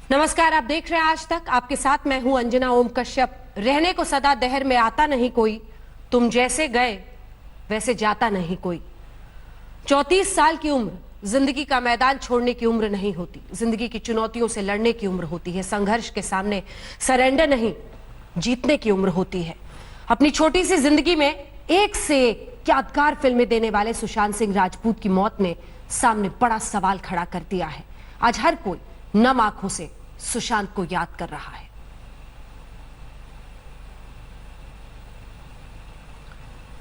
नमस्कार, आप देख रहे हैं आज तक। आपके साथ मैं हूं अंजना ओम कश्यप। रहने को सदा दहर में आता नहीं कोई, तुम जैसे गए वैसे जाता नहीं कोई। 34 साल की उम्र जिंदगी का मैदान छोड़ने की उम्र नहीं होती। जिंदगी की चुनौतियों से लड़ने की उम्र होती है। संघर्ष के सामने सरेंडर नहीं, जीतने की उम्र होती है। अपनी छोटी सी जिंदगी में एक से एक यादगार फिल्में देने वाले सुशांत सिंह राजपूत की मौत ने सामने बड़ा सवाल खड़ा कर दिया है। आज हर कोई नम आंखों से सुशांत को याद कर रहा है।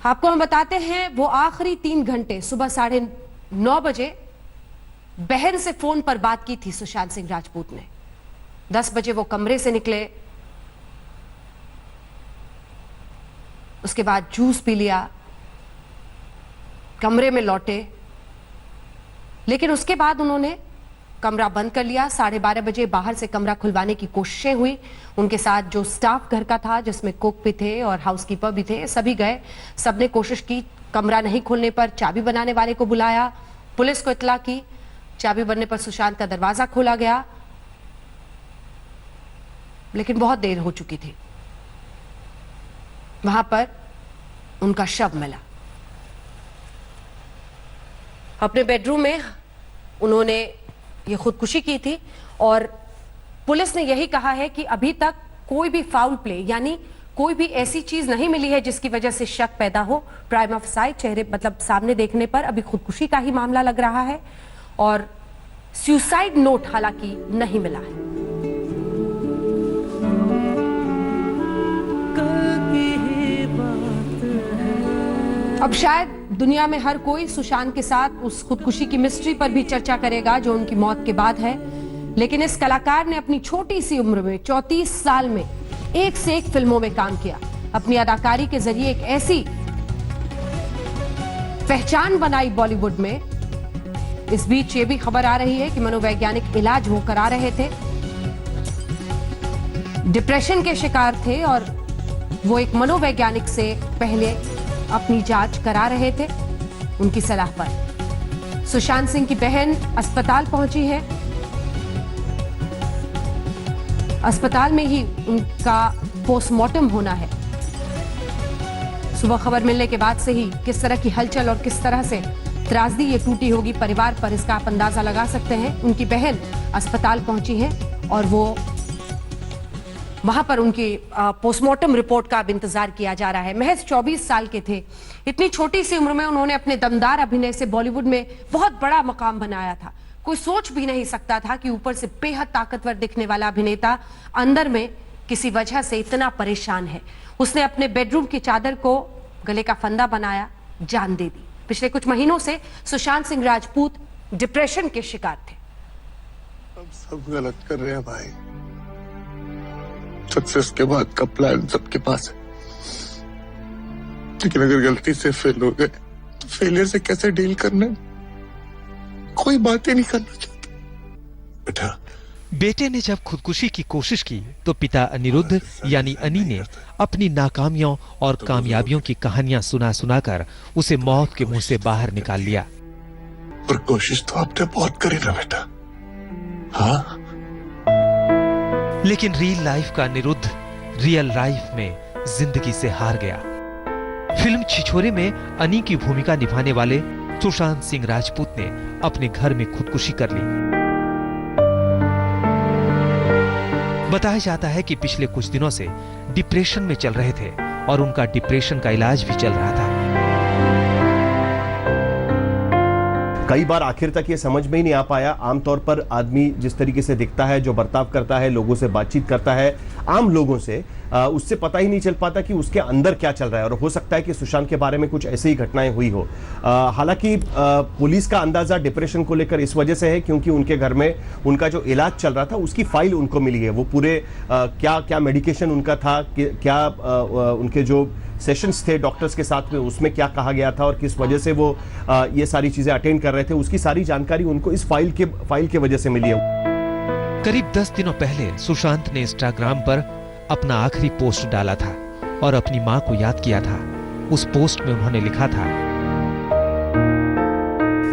आपको हम बताते हैं, वो आखिरी 3 घंटे सुबह 9:30 बजे बहन से फोन पर बात की थी सुशांत सिंह राजपूत ने। 10 बजे वो कमरे से निकले, उसके बाद जूस पी लिया, कमरे में लौटे, लेकिन उसके बाद उन्होंने कमरा बंद कर लिया। 12:30 बजे बाहर से कमरा खुलवाने की कोशिशें हुई। उनके साथ जो स्टाफ घर का था, जिसमें कुक भी थे और हाउसकीपर भी थे, सभी गए। सबने कोशिश की। कमरा नहीं खोलने पर चाबी बनाने वाले को बुलाया, पुलिस को इत्तला की। चाबी बनने पर सुशांत का दरवाजा खोला गया, लेकिन बहुत देर हो चुकी थी। वहां पर उनका शव मिला। अपने बेडरूम में उन्होंने ये खुदकुशी की थी और पुलिस ने यही कहा है कि अभी तक कोई भी फाउल प्ले यानी कोई भी ऐसी चीज नहीं मिली है जिसकी वजह से शक पैदा हो। प्राइम ऑफ साइट चेहरे सामने देखने पर अभी खुदकुशी का ही मामला लग रहा है और सुसाइड नोट हालांकि नहीं मिला है। अब शायद दुनिया में हर कोई सुशांत के साथ उस खुदकुशी की मिस्ट्री पर भी चर्चा करेगा जो उनकी मौत के बाद है, लेकिन इस कलाकार ने अपनी छोटी सी उम्र में 34 साल में एक से एक फिल्मों में काम किया। अपनी अदाकारी के जरिए एक ऐसी पहचान बनाई बॉलीवुड में। इस बीच ये भी खबर आ रही है कि मनोवैज्ञानिक इलाज वो करा रहे थे, डिप्रेशन के शिकार थे और वो एक मनोवैज्ञानिक से पहले अपनी जांच करा रहे थे उनकी सलाह पर। सुशांत सिंह की बहन अस्पताल पहुंची है। अस्पताल में ही उनका पोस्टमार्टम होना है। सुबह खबर मिलने के बाद से ही किस तरह की हलचल और किस तरह से त्रासदी ये टूटी होगी परिवार पर, इसका आप अंदाजा लगा सकते हैं। उनकी बहन अस्पताल पहुंची है और वो वहां पर उनकी पोस्टमार्टम रिपोर्ट का अब इंतजार किया जा रहा है। महज 24 साल के थे। इतनी छोटी सी उम्र में उन्होंने अपने दमदार अभिनय से बॉलीवुड में बहुत बड़ा मकाम बनाया था। कोई सोच भी नहीं सकता था कि ऊपर से बेहद ताकतवर दिखने वाला अभिनेता अंदर में किसी वजह से इतना परेशान है। उसने अपने बेडरूम की चादर को गले का फंदा बनाया, जान दे दी। पिछले कुछ महीनों से सुशांत सिंह राजपूत डिप्रेशन के शिकार थे। हम सब गलत कर रहे हैं भाई। सक्सेस के बाद का प्लान सबके पास है, लेकिन अगर गलती से फेल हो गए तो फेलियर से कैसे डील करना है, कोई बात ही नहीं करना चाहता। बेटा, बेटे ने जब खुदकुशी की कोशिश की तो पिता अनिरुद्ध यानी अनी ने अपनी नाकामियों और कामयाबियों की कहानियां सुना सुनाकर उसे मौत के मुंह से बाहर निकाल लिया। और कोशिश तो आपने बहुत करी ना बेटा। हाँ, लेकिन रियल लाइफ का अनिरुद्ध रियल लाइफ में जिंदगी से हार गया। फिल्म छिछोरे में अनी की भूमिका निभाने वाले सुशांत सिंह राजपूत ने अपने घर में खुदकुशी कर ली। बताया जाता है कि पिछले कुछ दिनों से डिप्रेशन में चल रहे थे और उनका डिप्रेशन का इलाज भी चल रहा था। कई बार आखिर तक ये समझ में ही नहीं आ पाया। आमतौर पर आदमी जिस तरीके से दिखता है, जो बर्ताव करता है, लोगों से बातचीत करता है, आम लोगों से, उससे पता ही नहीं चल पाता कि उसके अंदर क्या चल रहा है। और हो सकता है कि सुशांत के बारे में कुछ ऐसी ही घटनाएं हुई हो। हालांकि पुलिस का अंदाजा डिप्रेशन को लेकर इस वजह से है क्योंकि उनके घर में उनका जो इलाज चल रहा था उसकी फाइल उनको मिली है। वो पूरे क्या क्या मेडिकेशन उनका था, क्या उनके जो सेशंस थे डॉक्टर्स के साथ में, उसमें क्या कहा गया था और किस वजह से वो ये सारी चीजें अटेंड कर रहे थे, उसकी सारी जानकारी उनको इस फाइल के वजह से मिली है। करीब 10 दिनों पहले सुशांत ने इंस्टाग्राम पर अपना आखिरी पोस्ट डाला था और अपनी मां को याद किया था। उस पोस्ट में उन्होंने लिखा था,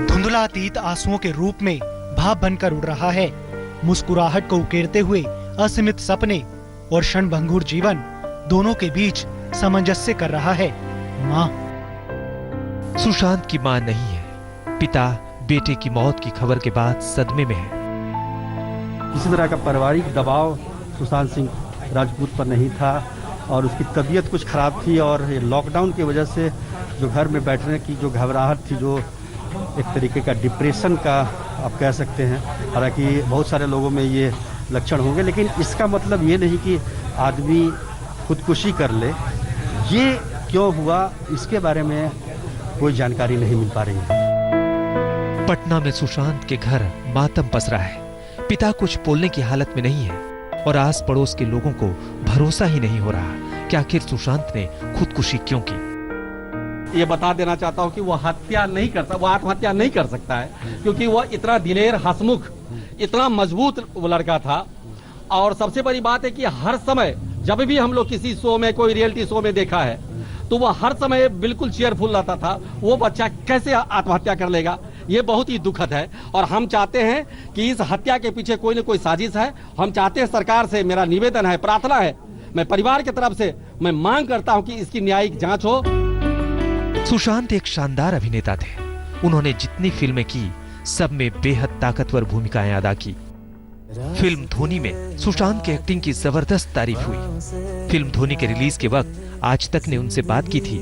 धुंधला अतीत आंसुओं के रूप में भाप बनकर उड़ रहा है। मुस्कुराहट को उकेरते हुए असीमित सपने और क्षणभंगुर जीवन दोनों के बीच सामंजस्य कर रहा है माँ। सुशांत की मां नहीं है। पिता बेटे की मौत की खबर के बाद सदमे में है। किसी तरह का पारिवारिक दबाव सुशांत सिंह राजपूत पर नहीं था और उसकी तबीयत कुछ खराब थी और ये लॉकडाउन की वजह से जो घर में बैठने की जो घबराहट थी, जो एक तरीके का डिप्रेशन का आप कह सकते हैं, हालांकि बहुत सारे लोगों में ये लक्षण होंगे, लेकिन इसका मतलब ये नहीं कि आदमी खुदकुशी कर ले। ये क्यों हुआ इसके बारे में कोई जानकारी नहीं मिल पा रही है। पटना में सुशांत के घर मातम पसरा है। पिता कुछ बोलने की हालत में नहीं है और आस पड़ोस के लोगों को भरोसा ही नहीं हो रहा कि आखिर सुशांत ने खुदकुशी क्यों की। ये बता देना चाहता हूँ कि वो हत्या नहीं करता, वो आत्महत्या नहीं कर सकता है, क्योंकि वो इतना दिलेर, हंसमुख, इतना मजबूत वो लड़का था। और सबसे बड़ी बात है कि हर समय जब भी हम लोग किसी शो में, कोई रियलिटी शो में देखा है, तो वो हर समय बिल्कुल चीयरफुल रहता था। वो बच्चा कैसे आत्महत्या कर लेगा, ये बहुत ही दुखद है। और हम चाहते हैं कि इस हत्या के पीछे कोई न कोई साजिश है। हम चाहते हैं, सरकार से मेरा निवेदन है, प्रार्थना है, मैं परिवार की तरफ से मैं मांग करता हूं कि इसकी न्यायिक जांच हो। सुशांत एक शानदार अभिनेता थे। उन्होंने जितनी फिल्में की, सब में बेहद ताकतवर भूमिकाएं अदा की। फिल्म धोनी में सुशांत की एक्टिंग की जबरदस्त तारीफ हुई। फिल्म धोनी के रिलीज के वक्त आज तक ने उनसे बात की थी।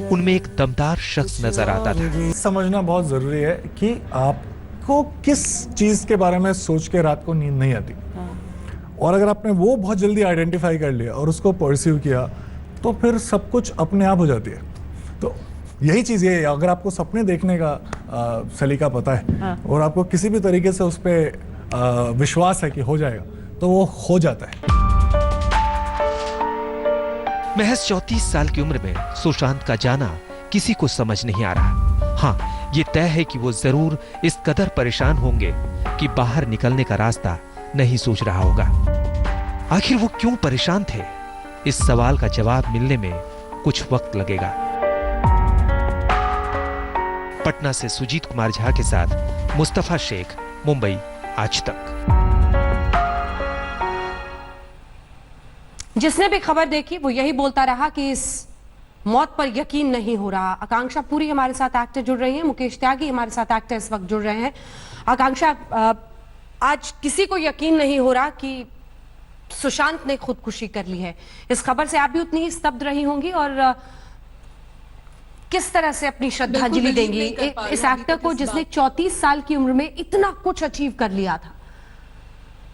उनमें एक दमदार शख्स नजर आता था। समझना बहुत जरूरी है कि आपको किस चीज के बारे में सोच के रात को नींद नहीं आती, और अगर आपने वो बहुत जल्दी आइडेंटिफाई कर लिया और उसको परस्यू किया, तो फिर सब कुछ अपने आप हो जाती है। तो यही चीज ये है, अगर आपको सपने देखने का सलीका पता है और आपको किसी भी तरीके से उस पर विश्वास है कि हो जाएगा, तो वो हो जाता है। महज 34 साल की उम्र में सुशांत का जाना किसी को समझ नहीं आ रहा। हाँ, ये तय है कि वो जरूर इस कदर परेशान होंगे कि बाहर निकलने का रास्ता नहीं सोच रहा होगा। आखिर वो क्यों परेशान थे, इस सवाल का जवाब मिलने में कुछ वक्त लगेगा। पटना से सुजीत कुमार झा के साथ मुस्तफा शेख, मुंबई, आज तक। जिसने भी खबर देखी वो यही बोलता रहा कि इस मौत पर यकीन नहीं हो रहा। आकांक्षा पूरी हमारे साथ एक्टर जुड़ रही है, मुकेश त्यागी हमारे साथ एक्टर इस वक्त जुड़ रहे हैं। आकांक्षा, आज किसी को यकीन नहीं हो रहा कि सुशांत ने खुदकुशी कर ली है। इस खबर से आप भी उतनी ही स्तब्ध रही होंगी, और किस तरह से अपनी श्रद्धांजलि देंगी इस एक्टर को जिसने 34 साल की उम्र में इतना कुछ अचीव कर लिया था।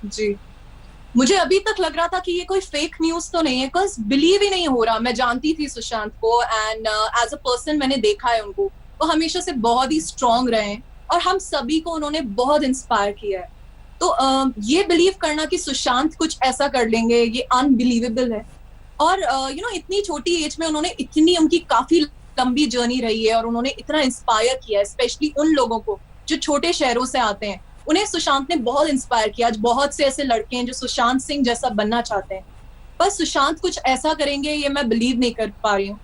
जी, मुझे अभी तक लग रहा था कि ये कोई फेक न्यूज तो नहीं है, बिकॉज बिलीव ही नहीं हो रहा। मैं जानती थी सुशांत को, एंड एज अ पर्सन मैंने देखा है उनको, वो हमेशा से बहुत ही स्ट्रांग रहे हैं और हम सभी को उन्होंने बहुत इंस्पायर किया है। तो ये बिलीव करना कि सुशांत कुछ ऐसा कर लेंगे, ये अनबिलीवेबल है। और इतनी छोटी एज में उन्होंने इतनी, उनकी काफी लंबी जर्नी रही है और उन्होंने इतना इंस्पायर किया है, स्पेशली उन लोगों को जो छोटे शहरों से आते हैं। उन्हें सुशांत ने बहुत इंस्पायर किया। आज बहुत से ऐसे लड़के हैं जो सुशांत सिंह जैसा बनना चाहते हैं, पर सुशांत कुछ ऐसा करेंगे ये मैं बिलीव नहीं कर पा रही हूँ।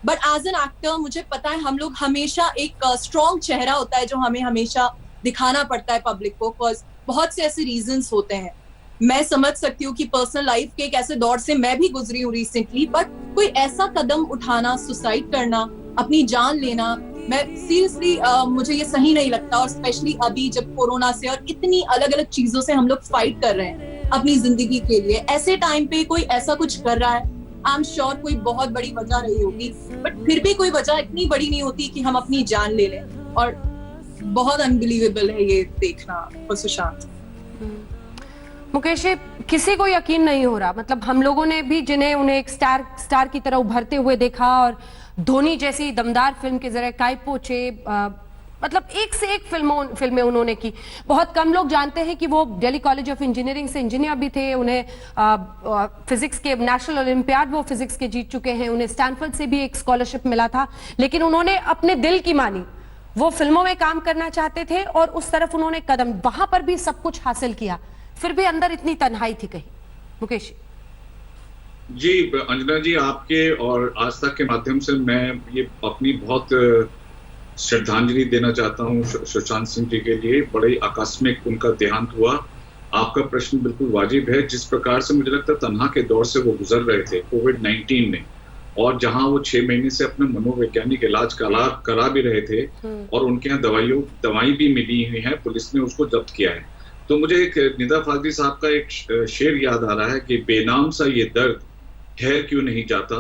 बट एज एन एक्टर मुझे पता है, हम लोग हमेशा एक स्ट्रॉन्ग चेहरा होता है जो हमें हमेशा दिखाना पड़ता है पब्लिक को, बिकॉज बहुत से ऐसे रीजंस होते हैं। मैं समझ सकती हूँ कि पर्सनल लाइफ के एक ऐसे दौर से मैं भी गुजरी हूँ रिसेंटली, बट कोई ऐसा कदम उठाना, सुसाइड करना, अपनी जान लेना, मैं सीरियसली मुझे ये सही नहीं लगता। और स्पेशली अभी जब कोरोना से और इतनी अलग अलग चीजों से हम लोग फाइट कर रहे हैं अपनी जिंदगी के लिए, ऐसे टाइम पे कोई ऐसा कुछ कर रहा है, आई एम श्योर कोई बहुत बड़ी वजह रही होगी, बट फिर भी कोई वजह इतनी बड़ी नहीं होती कि हम अपनी जान ले लें। और बहुत अनबिलीवेबल है ये देखना फॉर सुशांत। मुकेश, किसी को यकीन नहीं हो रहा। मतलब हम लोगों ने भी जिन्हें उन्हें एक स्टार की तरह उभरते हुए देखा, और धोनी जैसी दमदार फिल्म के जरिए काय पोछे, मतलब एक से एक फिल्में उन्होंने की। बहुत कम लोग जानते हैं कि वो दिल्ली कॉलेज ऑफ इंजीनियरिंग से इंजीनियर भी थे। उन्हें फिजिक्स के नेशनल ओलंपियाड वो फिजिक्स के जीत चुके हैं। उन्हें स्टैनफोर्ड से भी एक स्कॉलरशिप मिला था, लेकिन उन्होंने अपने दिल की मानी। वो फिल्मों में काम करना चाहते थे और उस तरफ उन्होंने कदम, वहां पर भी सब कुछ हासिल किया, फिर भी अंदर इतनी तन्हाई थी कहीं। मुकेश जी, अंजना जी, आपके और आज तक के माध्यम से मैं ये अपनी बहुत श्रद्धांजलि देना चाहता हूँ सुशांत सिंह जी के लिए। बड़े आकस्मिक उनका देहांत हुआ आपका प्रश्न बिल्कुल वाजिब है। जिस प्रकार से मुझे लगता है तन्हा के दौर से वो गुजर रहे थे कोविड-19 में, और जहां वो 6 महीने से अपना मनोवैज्ञानिक इलाज करा भी रहे थे, और उनके यहाँ दवाई भी मिली हुई है, पुलिस ने उसको जब्त किया है। तो मुझे एक निदा फाजली साहब का एक शेर याद आ रहा है कि बेनाम सा ये दर्द ठहर क्यों नहीं जाता,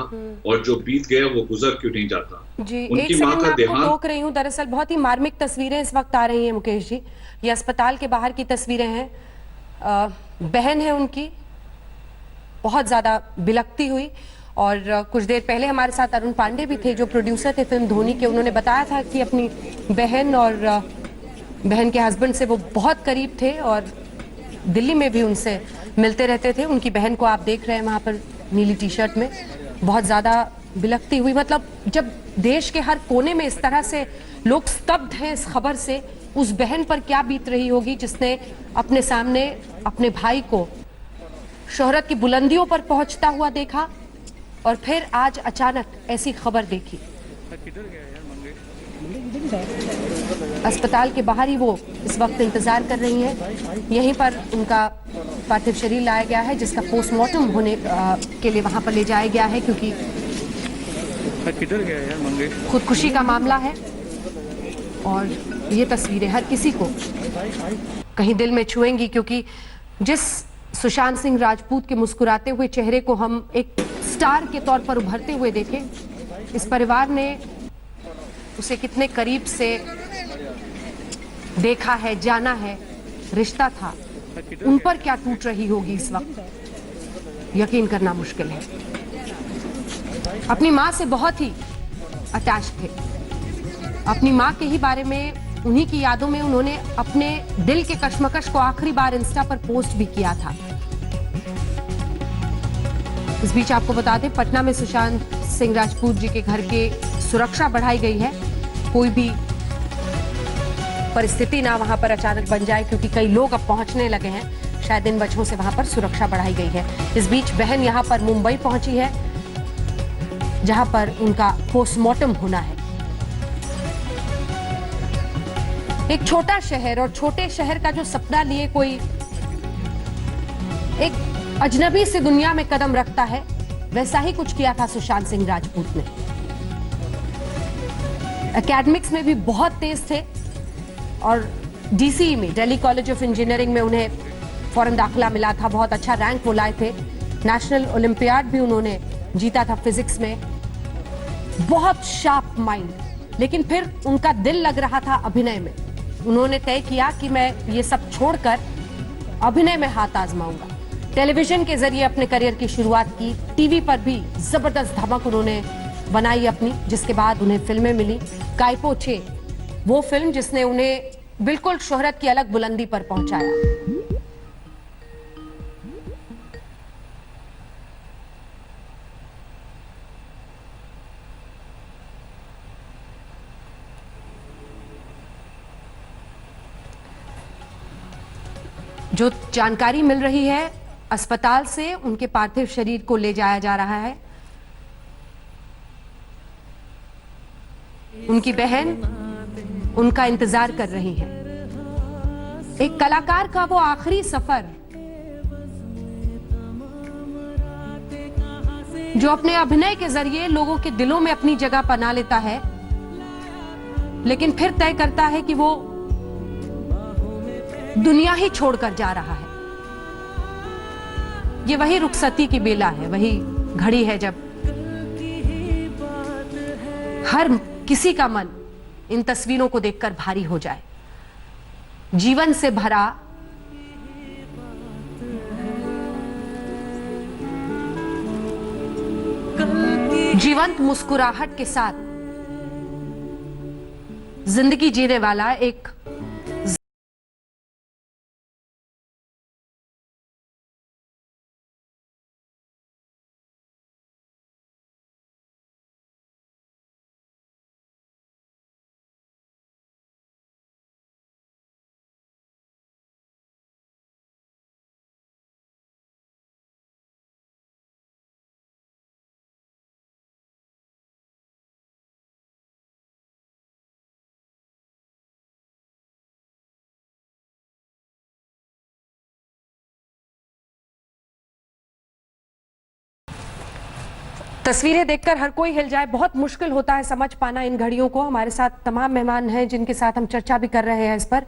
और जो बीत गया वो गुजर क्यों नहीं जाता। जी, एक उनकी सेकंड माँ मैं का आपको देहांत, टोक रही हूँ। दरअसल बहुत ही मार्मिक तस्वीरें इस वक्त आ रही हैं मुकेश जी। ये अस्पताल के बाहर की तस्वीरें हैं। बहन है उनकी, बहुत ज्यादा बिलखती हुई। और कुछ देर पहले हमारे साथ अरुण पांडे भी थे, जो प्रोड्यूसर थे फिल्म धोनी के। उन्होंने बताया था कि अपनी बहन और बहन के हस्बैंड से वो बहुत करीब थे और दिल्ली में भी उनसे मिलते रहते थे। उनकी बहन को आप देख रहे हैं वहां पर नीली टी शर्ट में, बहुत ज्यादा बिलखती हुई। मतलब जब देश के हर कोने में इस तरह से लोग स्तब्ध हैं इस खबर से, उस बहन पर क्या बीत रही होगी जिसने अपने सामने अपने भाई को शोहरत की बुलंदियों पर पहुंचता हुआ देखा और फिर आज अचानक ऐसी खबर देखी। अस्पताल के बाहर ही वो इस वक्त इंतजार कर रही हैं। यहीं पर उनका पार्थिव शरीर लाया गया है, जिसका पोस्टमार्टम होने के लिए वहां पर ले जाया गया है, क्योंकि खुदकुशी का मामला है। और ये तस्वीरें हर किसी को कहीं दिल में छुएंगी, क्योंकि जिस सुशांत सिंह राजपूत के मुस्कुराते हुए चेहरे को हम एक स्टार के तौर पर उभरते हुए देखे, इस परिवार ने उसे कितने करीब से देखा है, जाना है, रिश्ता था, उन पर क्या टूट रही होगी इस वक्त, यकीन करना मुश्किल है। अपनी मां से बहुत ही अटैच थे। अपनी मां के ही बारे में, उन्हीं की यादों में उन्होंने अपने दिल के कश्मकश को आखिरी बार इंस्टा पर पोस्ट भी किया था। इस बीच आपको बता दें, पटना में सुशांत सिंह राजपूत जी के घर के सुरक्षा बढ़ाई गई है। कोई भी परिस्थिति ना वहां पर अचानक बन जाए, क्योंकि कई लोग अब पहुंचने लगे हैं। शायद इन वजहों से वहां पर सुरक्षा बढ़ाई गई है। इस बीच बहन यहां पर मुंबई पहुंची है, जहां पर उनका पोस्टमार्टम होना है। एक छोटा शहर, और छोटे शहर का जो सपना लिए कोई एक अजनबी से दुनिया में कदम रखता है, वैसा ही कुछ किया था सुशांत सिंह राजपूत ने। एकेडमिक्स में भी बहुत तेज थे और डीसी में, दिल्ली कॉलेज ऑफ इंजीनियरिंग में उन्हें फौरन दाखिला मिला था। बहुत अच्छा रैंक वो लाए थे। नेशनल ओलंपियाड भी उन्होंने जीता था फिजिक्स में। बहुत शार्प माइंड, लेकिन फिर उनका दिल लग रहा था अभिनय में। उन्होंने तय किया कि मैं ये सब छोड़कर अभिनय में हाथ आजमाऊंगा। टेलीविजन के जरिए अपने करियर की शुरुआत की। टीवी पर भी जबरदस्त धमक उन्होंने बनाई अपनी, जिसके बाद उन्हें फिल्में मिली। काइपो छे, वो फिल्म जिसने उन्हें बिल्कुल शोहरत की अलग बुलंदी पर पहुंचाया। जो जानकारी मिल रही है, अस्पताल से उनके पार्थिव शरीर को ले जाया जा रहा है। उनकी बहन उनका इंतजार कर रही है। एक कलाकार का वो आखिरी सफर, जो अपने अभिनय के जरिए लोगों के दिलों में अपनी जगह बना लेता है, लेकिन फिर तय करता है कि वो दुनिया ही छोड़कर जा रहा है। ये वही रुखसती की बेला है, वही घड़ी है जब हर किसी का मन इन तस्वीरों को देखकर भारी हो जाए। जीवन से भरा, जीवंत मुस्कुराहट के साथ जिंदगी जीने वाला एक तस्वीरें देखकर हर कोई हिल जाए, बहुत मुश्किल होता है समझ पाना इन घड़ियों को। हमारे साथ तमाम मेहमान हैं जिनके साथ हम चर्चा भी कर रहे हैं इस पर।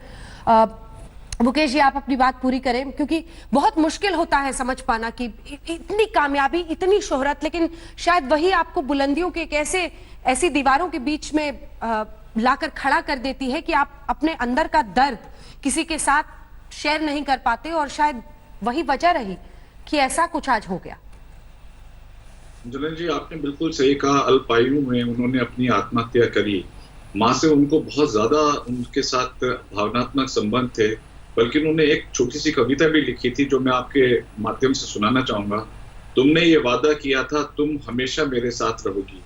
मुकेश जी, आप अपनी बात पूरी करें, क्योंकि बहुत मुश्किल होता है समझ पाना कि इतनी कामयाबी, इतनी शोहरत, लेकिन शायद वही आपको बुलंदियों के एक ऐसी दीवारों के बीच में लाकर खड़ा कर देती है कि आप अपने अंदर का दर्द किसी के साथ शेयर नहीं कर पाते, और शायद वही वजह रही कि ऐसा कुछ आज हो गया। जलन जी, आपने बिल्कुल सही कहा। अल्पायु में उन्होंने अपनी आत्महत्या करी। माँ से उनको बहुत ज्यादा उनके साथ भावनात्मक संबंध थे, बल्कि उन्होंने एक छोटी सी कविता भी लिखी थी जो मैं आपके माध्यम से सुनाना चाहूंगा। तुमने ये वादा किया था तुम हमेशा मेरे साथ रहोगी,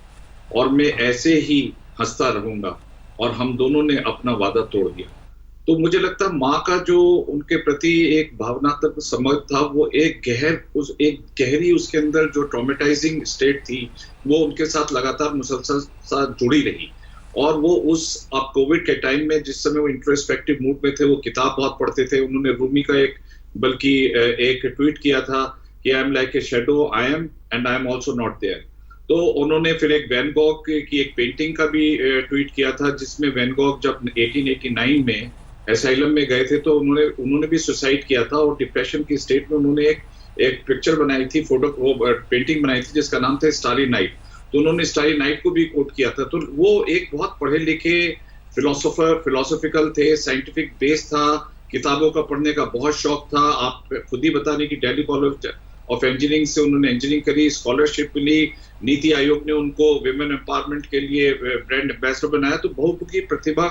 और मैं ऐसे ही हंसता रहूंगा, और हम दोनों ने अपना वादा तोड़ दिया। तो मुझे लगता है माँ का जो उनके प्रति एक भावनात्मक समझ था, वो एक गहरी उसके अंदर जो ट्रॉमेटाइजिंग स्टेट थी, वो उनके साथ लगातार मुसलसल साथ जुड़ी रही। और वो उस अब कोविड के टाइम में जिस समय वो इंट्रोस्पेक्टिव मूड में थे, वो किताब बहुत पढ़ते थे। उन्होंने रूमी का एक ट्वीट किया था कि I am like a shadow, I am and I am also not there. तो उन्होंने फिर एक वैन गॉग की एक पेंटिंग का भी ट्वीट किया था, जिसमें वैन गॉग जब 1889 में एसाइलम में गए थे तो उन्होंने भी सुसाइड किया था, और डिप्रेशन की स्टेट में उन्होंने एक पिक्चर बनाई थी, पेंटिंग बनाई थी जिसका नाम था स्टारी नाइट। तो उन्होंने स्टारी नाइट को भी कोट किया था। तो वो एक बहुत पढ़े लिखे फिलोसॉफिकल थे, साइंटिफिक बेस था, किताबों का पढ़ने का बहुत शौक था। आप खुद ही बता रहे कि दिल्ली कॉलेज ऑफ इंजीनियरिंग से उन्होंने इंजीनियरिंग करी, स्कॉलरशिप मिली, नीति आयोग ने उनको विमेन एम्पावरमेंट के लिए ब्रांड एम्बेसडर बनाया। तो बहुमुखी प्रतिभा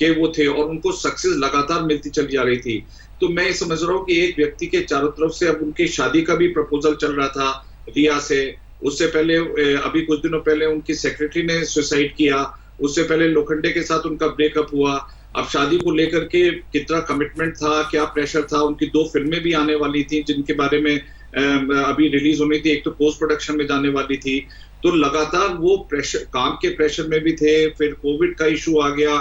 के वो थे, और उनको सक्सेस लगातार मिलती चली जा रही थी। तो मैं समझ रहा हूँ कि एक व्यक्ति के चारों तरफ से अब उनकी शादी का भी प्रपोजल चल रहा था रिया से। उससे पहले अभी कुछ दिनों पहले उनकी सेक्रेटरी ने सुसाइड किया। उससे पहले लोखंडे के साथ उनका ब्रेकअप हुआ। अब शादी को लेकर के कितना कमिटमेंट था, क्या प्रेशर था। उनकी 2 फिल्में भी आने वाली थी जिनके बारे में अभी रिलीज होनी थी, एक तो पोस्ट प्रोडक्शन में जाने वाली थी। तो लगातार वो प्रेशर, काम के प्रेशर में भी थे। फिर कोविड का इशू आ गया,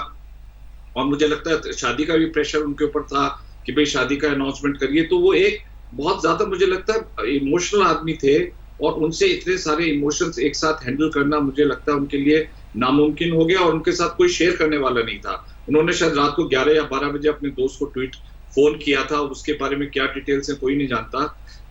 और मुझे लगता है शादी का भी प्रेशर उनके ऊपर था कि भाई शादी का अनाउंसमेंट करिए। तो वो एक बहुत ज्यादा मुझे लगता है इमोशनल आदमी थे, और उनसे इतने सारे इमोशंस एक साथ हैंडल करना मुझे लगता है उनके लिए नामुमकिन हो गया, और उनके साथ कोई शेयर करने वाला नहीं था। उन्होंने शायद रात को 11 या 12 बजे अपने दोस्त को फोन किया था, उसके बारे में क्या डिटेल्स है कोई नहीं जानता।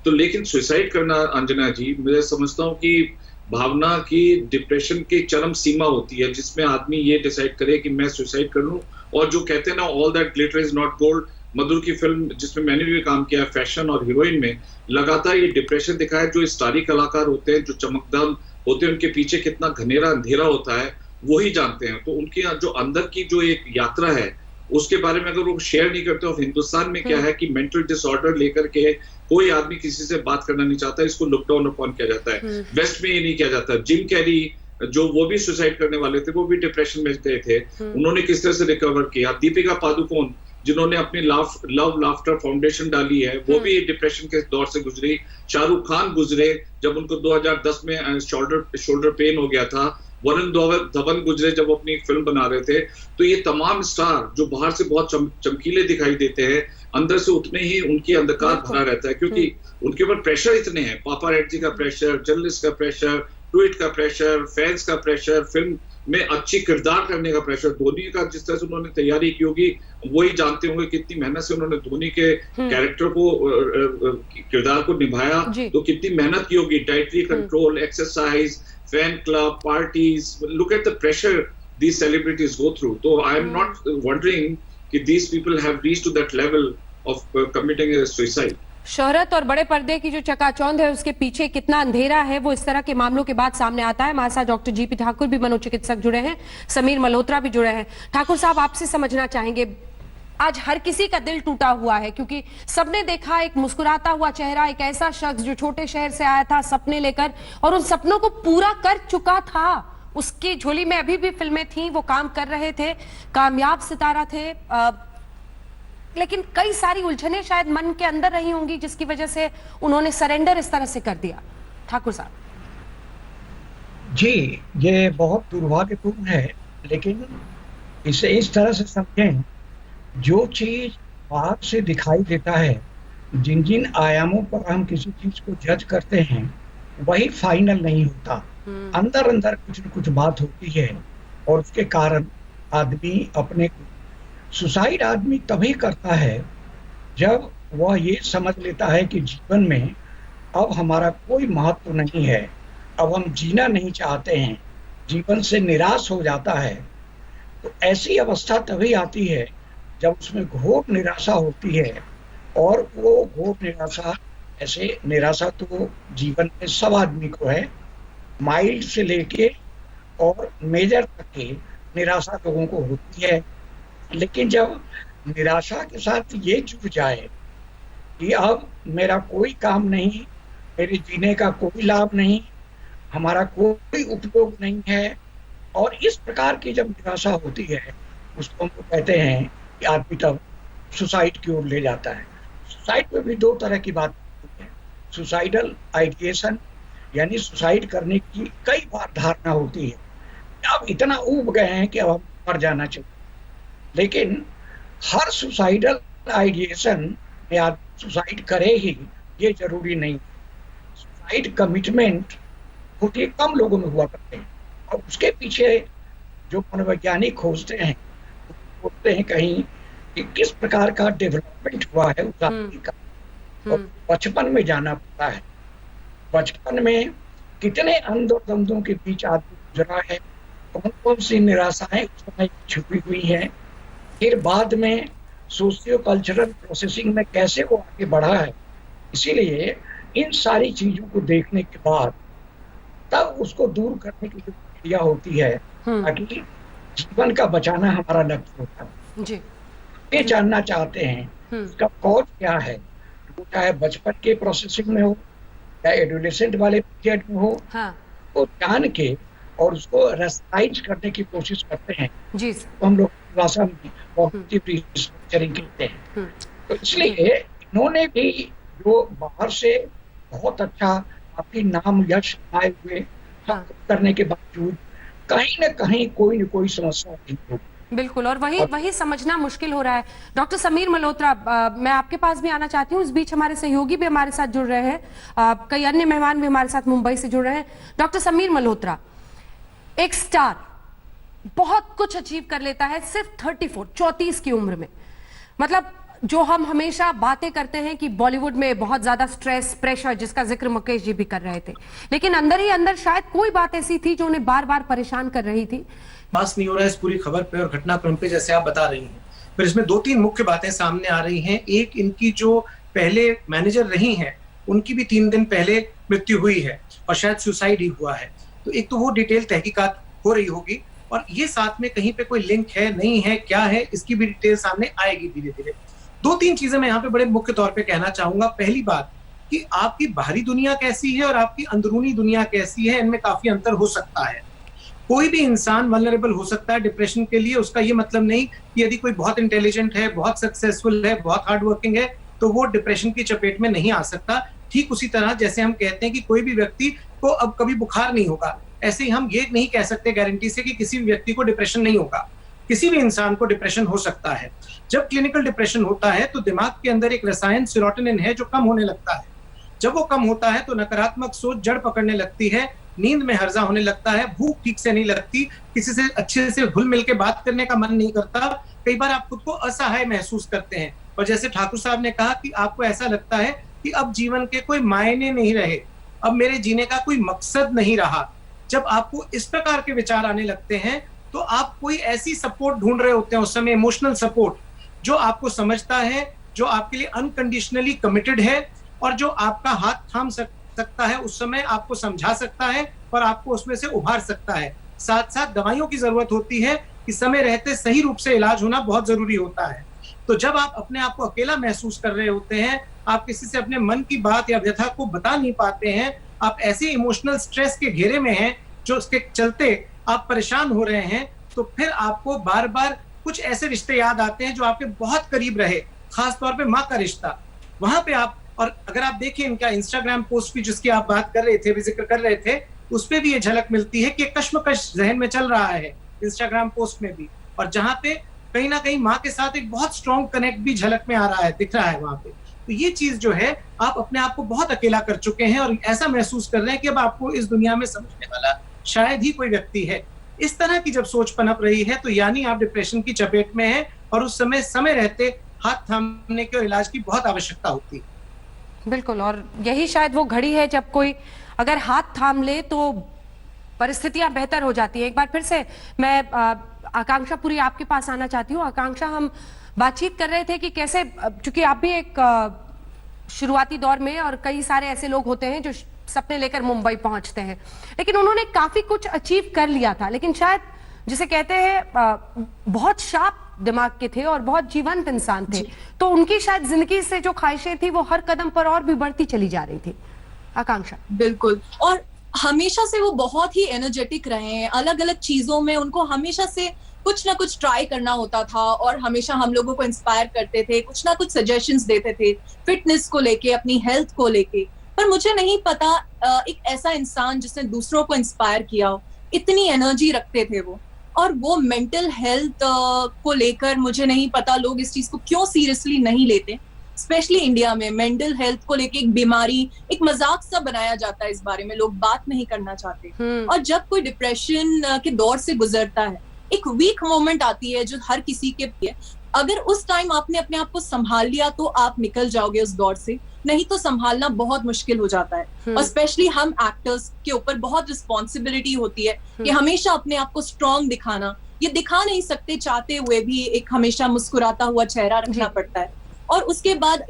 तो लेकिन सुसाइड करना, अंजना जी, मैं समझता हूँ कि भावना की डिप्रेशन की चरम सीमा होती है, जिसमें आदमी ये डिसाइड करे कि मैं सुसाइड कर लूं। और जो कहते हैं ना, all that glitter is not gold, Madhur की फिल्म जिसमें मैंने भी काम किया, फैशन और हीरोइन में लगातार ये डिप्रेशन दिखाया। जो स्टारी कलाकार होते हैं, जो चमकदम होते हैं, उनके पीछे कितना घनेरा अंधेरा होता है वही जानते हैं। तो उनके जो अंदर की जो एक यात्रा है उसके बारे में अगर वो शेयर नहीं करते। और हिंदुस्तान में क्या है कि मेंटल डिसऑर्डर लेकर के कोई आदमी किसी से बात करना नहीं चाहता, इसको लुक डाउन अपॉन किया जाता है। वेस्ट में ये नहीं किया जाता। जिम कैरी जो वो भी सुसाइड करने वाले थे, वो भी डिप्रेशन में गए थे, उन्होंने किस तरह से रिकवर किया। दीपिका पादुकोण जिन्होंने अपनी लव लाफ्टर फाउंडेशन डाली है, वो भी डिप्रेशन के दौर से गुजरी। शाहरुख खान गुजरे जब उनको 2010 में शोल्डर पेन हो गया था। वरुण धवन गुजरे जब वो अपनी फिल्म बना रहे थे। तो ये तमाम स्टार जो बाहर से बहुत चमकीले दिखाई देते हैं, अंदर से उतने ही उनकी अंधकार भरा रहता है, क्योंकि उनके ऊपर प्रेशर इतने हैं। पापाराजी का प्रेशर, जर्नलिस्ट का प्रेशर, ट्वीट का प्रेशर, फैंस का प्रेशर, फिल्म में अच्छी किरदार करने का प्रेशर। धोनी का जिस तरह से उन्होंने तैयारी की होगी, वही जानते होंगे कितनी मेहनत से उन्होंने धोनी के कैरेक्टर को, किरदार को निभाया। तो कितनी मेहनत की होगी। Dietary control, exercise, fan club, parties, look at the pressure these celebrities go through. So I am not wondering कि these people have reached to that level of committing a suicide. शोहरत और बड़े पर्दे की जो चकाचौंध है उसके पीछे कितना अंधेरा है, वो इस तरह के मामलों के बाद सामने आता है। हमारे साथ डॉक्टर जीपी ठाकुर भी मनोचिकित्सक जुड़े हैं, समीर मल्होत्रा भी जुड़े हैं। ठाकुर साहब, आपसे समझना चाहेंगे, आज हर किसी का दिल टूटा हुआ है, क्योंकि सबने देखा एक मुस्कुराता हुआ चेहरा, एक ऐसा शख्स जो छोटे शहर से आया था सपने लेकर, और उन सपनों को पूरा कर चुका था। उसकी झोली में अभी भी फिल्में थी, वो काम कर रहे थे, कामयाब सितारा थे, लेकिन कई सारी उलझने शायद मन के अंदर रही होंगी जिसकी वजह से उन्होंने सरेंडर इस तरह से कर दिया। ठाकुर साहब जी, ये बहुत दुर्भाग्यपूर्ण है, लेकिन इसे इस तरह से समझें, जो चीज बाहर से दिखाई देता है, जिन जिन आयामों पर हम किसी चीज को जज करते हैं, वही फाइनल नहीं होता। अंदर अंदर कुछ न कुछ बात होती है और उसके कारण आदमी अपने सुसाइड आदमी तभी करता है जब वह ये समझ लेता है कि जीवन में अब हमारा कोई महत्व नहीं है, अब हम जीना नहीं चाहते हैं, जीवन से निराश हो जाता है। तो ऐसी अवस्था तभी आती है जब उसमें घोर निराशा होती है, और वो घोर निराशा, ऐसे निराशा तो जीवन में सब आदमी को है, माइल्ड से लेके और मेजर तक की निराशा लोगों को होती है। लेकिन जब निराशा के साथ ये जुड़ जाए कि अब मेरा कोई काम नहीं, मेरे जीने का कोई लाभ नहीं, हमारा कोई उपयोग नहीं है, और इस प्रकार की जब निराशा होती है उसको हम कहते हैं कि आदमी तब सुसाइड की ओर ले जाता है। सुसाइड में भी दो तरह की बात होती है। सुसाइडल आइडिएशन यानी सुसाइड करने की कई बार धारणा होती है, अब इतना ऊब गए हैं कि अब हम मर जाना चाहिए। लेकिन हर सुसाइडल आइडिएशन में आदमी सुसाइड करे ही ये जरूरी नहीं। सुसाइड कमिटमेंट बहुत ही कम लोगों में हुआ करते हैं, और उसके पीछे जो मनोवैज्ञानिक खोजते हैं कहीं कि किस प्रकार का डेवलपमेंट हुआ है उस आदमी का, और बचपन में जाना पड़ता है। बचपन में कितने अंदर द्वंद्वों के बीच आदमी गुजरा है, कौन कौन सी निराशाएं उस समय छुपी हुई हैं, फिर बाद में सोशियो कल्चरल प्रोसेसिंग में कैसे वो आगे बढ़ा है। इसीलिए इन सारी चीजों को देखने के बाद तब उसको दूर करने की जो प्रक्रिया होती है, ताकि जीवन का बचाना हमारा लक्ष्य होता है। जी। ये जानना चाहते हैं इसका कॉज क्या है, वो चाहे बचपन के प्रोसेसिंग में हो या एडोलेसेंट वाले पीरियड में हो, तो जान के और उसको रेस्टाइज करने की कोशिश करते हैं। जी। तो हम लोग भाषा में कॉग्निटिव रिस्ट्रक्चरिंग कहते हैं। तो इसलिए इन्होंने भी जो बाहर से बहुत अच्छा अपनी नाम यश आए हुए करने के बावजूद कहीं न कहीं कोई न कोई समस्या होगी। बिल्कुल, और वही समझना मुश्किल हो रहा है। डॉक्टर समीर मल्होत्रा, मैं आपके पास भी आना चाहती हूँ। इस बीच हमारे सहयोगी भी हमारे साथ जुड़ रहे हैं, कई अन्य मेहमान भी हमारे साथ मुंबई से जुड़ रहे हैं। डॉक्टर समीर मल्होत्रा, एक स्टार बहुत कुछ अचीव कर लेता है सिर्फ 34 की उम्र में। मतलब जो हम हमेशा बातें करते हैं कि बॉलीवुड में बहुत ज्यादा स्ट्रेस, प्रेशर, जिसका जिक्र मुकेश जी भी कर रहे थे, लेकिन अंदर ही अंदर शायद कोई बात ऐसी थी जो उन्हें बार बार परेशान कर रही थी। पास नहीं हो रहा है इस पूरी खबर पे और घटनाक्रम पे, जैसे आप बता रही हैं, फिर इसमें 2-3 मुख्य बातें सामने आ रही हैं। एक, इनकी जो पहले मैनेजर रही हैं उनकी भी 3 दिन पहले मृत्यु हुई है और शायद सुसाइड ही हुआ है। तो एक तो वो डिटेल तहकीकात हो रही होगी, और ये साथ में कहीं पे कोई लिंक है नहीं है क्या है, इसकी भी डिटेल सामने आएगी धीरे धीरे। 2-3 चीजें मैं यहाँ पे बड़े मुख्य तौर पे कहना चाहूंगा। पहली बात कि आपकी बाहरी दुनिया कैसी है और आपकी अंदरूनी दुनिया कैसी है, इनमें काफी अंतर हो सकता है। कोई भी इंसान वल्नरेबल हो सकता है डिप्रेशन के लिए। उसका ये मतलब नहीं कि यदि कोई बहुत इंटेलिजेंट है, बहुत सक्सेसफुल है, बहुत हार्ड वर्किंग है तो वो डिप्रेशन की चपेट में नहीं आ सकता। ठीक उसी तरह जैसे हम कहते हैं कि कोई भी व्यक्ति को अब कभी बुखार नहीं होगा, ऐसे ही हम ये नहीं कह सकते गारंटी से कि किसी भी व्यक्ति को डिप्रेशन नहीं होगा। किसी भी इंसान को डिप्रेशन हो सकता है। जब क्लिनिकल डिप्रेशन होता है तो दिमाग के अंदर एक रसायन सेरोटोनिन है जो कम होने लगता है। जब वो कम होता है तो नकारात्मक सोच जड़ पकड़ने लगती है, नींद में हर्जा होने लगता है, भूख ठीक से नहीं लगती, किसी से अच्छे से घुल मिल के बात करने का मन नहीं करता। कई बार आप खुद को असहाय महसूस करते हैं, और जैसे ठाकुर साहब ने कहा कि आपको ऐसा लगता है कि अब जीवन के कोई मायने नहीं रहे, अब मेरे जीने का कोई मकसद नहीं रहा। जब आपको इस प्रकार के विचार आने लगते हैं तो आप कोई ऐसी सपोर्ट ढूंढ रहे होते हैं उस समय, इमोशनल सपोर्ट, जो आपको समझता है, जो आपके लिए अनकंडीशनली कमिटेड है और जो आपका हाथ थाम सकता है, उस समय आपको समझा सकता है और आपको उसमें से उभार सकता है। साथ साथ दवाइयों की जरूरत होती है कि समय रहते सही रूप से इलाज होना बहुत जरूरी होता है। तो जब आप अपने आप को अकेला महसूस कर रहे होते हैं, आप किसी से अपने मन की बात या व्यथा को बता नहीं पाते हैं, आप ऐसे इमोशनल स्ट्रेस के घेरे में हैं जो उसके चलते आप परेशान हो रहे हैं, तो फिर आपको बार बार कुछ ऐसे रिश्ते याद आते हैं जो आपके बहुत करीब रहे, खास तौर पे माँ का रिश्ता। वहां पे आप, और अगर आप देखें इनका इंस्टाग्राम पोस्ट भी जिसकी आप बात कर रहे थे, भी जिक्र कर रहे थे, उस पे भी ये झलक मिलती है कि कश्मकश जहन में चल रहा है इंस्टाग्राम पोस्ट में भी, और जहां पे कहीं ना कहीं माँ के साथ एक बहुत स्ट्रॉन्ग कनेक्ट भी झलक में आ रहा है, दिख रहा है वहां पे। तो ये चीज जो है, आप अपने आप को बहुत अकेला कर चुके हैं और ऐसा महसूस कर रहे हैं कि अब आपको इस दुनिया में समझने वाला शायद ही कोई व्यक्ति है। इस तरह की जब सोच पनप रही है तो यानी आप डिप्रेशन की चपेट में हैं और उस समय रहते हाथ थामने के और इलाज की बहुत आवश्यकता होती है। बिल्कुल, और यही शायद वो घड़ी है जब कोई अगर हाथ थाम ले तो परिस्थितियां बेहतर हो जाती है। एक बार फिर से मैं आकांक्षा पुरी आपके पास आना चाहती हूँ। आकांक्षा, हम बातचीत कर रहे थे कि कैसे, चूंकि आप भी एक शुरुआती दौर में, और कई सारे ऐसे लोग होते हैं जो सपने लेकर मुंबई पहुंचते हैं, लेकिन उन्होंने काफी कुछ अचीव कर लिया था, लेकिन शायद जिसे कहते हैं बहुत शार्प दिमाग के थे और बहुत जीवंत इंसान थे, तो उनकी शायद जिंदगी से जो ख्वाहिशें थी वो हर कदम पर और भी बढ़ती चली जा रही थी। आकांक्षा। बिल्कुल, और हमेशा से वो बहुत ही एनर्जेटिक रहे हैं। अलग अलग चीजों में उनको हमेशा से कुछ ना कुछ ट्राई करना होता था और हमेशा हम लोगों को इंस्पायर करते थे, कुछ ना कुछ सजेशंस देते थे फिटनेस को लेके, अपनी हेल्थ को लेके। पर मुझे नहीं पता एक ऐसा इंसान जिसने दूसरों को इंस्पायर किया हो, इतनी एनर्जी रखते थे वो। और वो मेंटल हेल्थ को लेकर मुझे नहीं पता लोग इस चीज को क्यों सीरियसली नहीं लेते। स्पेशली इंडिया में मेंटल हेल्थ को लेके एक बीमारी, एक मजाक सा बनाया जाता है, इस बारे में लोग बात नहीं करना चाहते। और जब कोई डिप्रेशन के दौर से गुजरता है, एक वीक मोमेंट आती है जो हर किसी के लिए, अगर उस टाइम आपने अपने आप को संभाल लिया तो आप निकल जाओगे उस दौर से, नहीं तो संभालना बहुत मुश्किल हो जाता है। और स्पेशली हम एक्टर्स के ऊपर बहुत रिस्पॉन्सिबिलिटी होती है कि हमेशा अपने आप को स्ट्रॉन्ग दिखाना, ये दिखा नहीं सकते चाहते हुए भी, एक हमेशा मुस्कुराता हुआ चेहरा रखना पड़ता है। और उसके बाद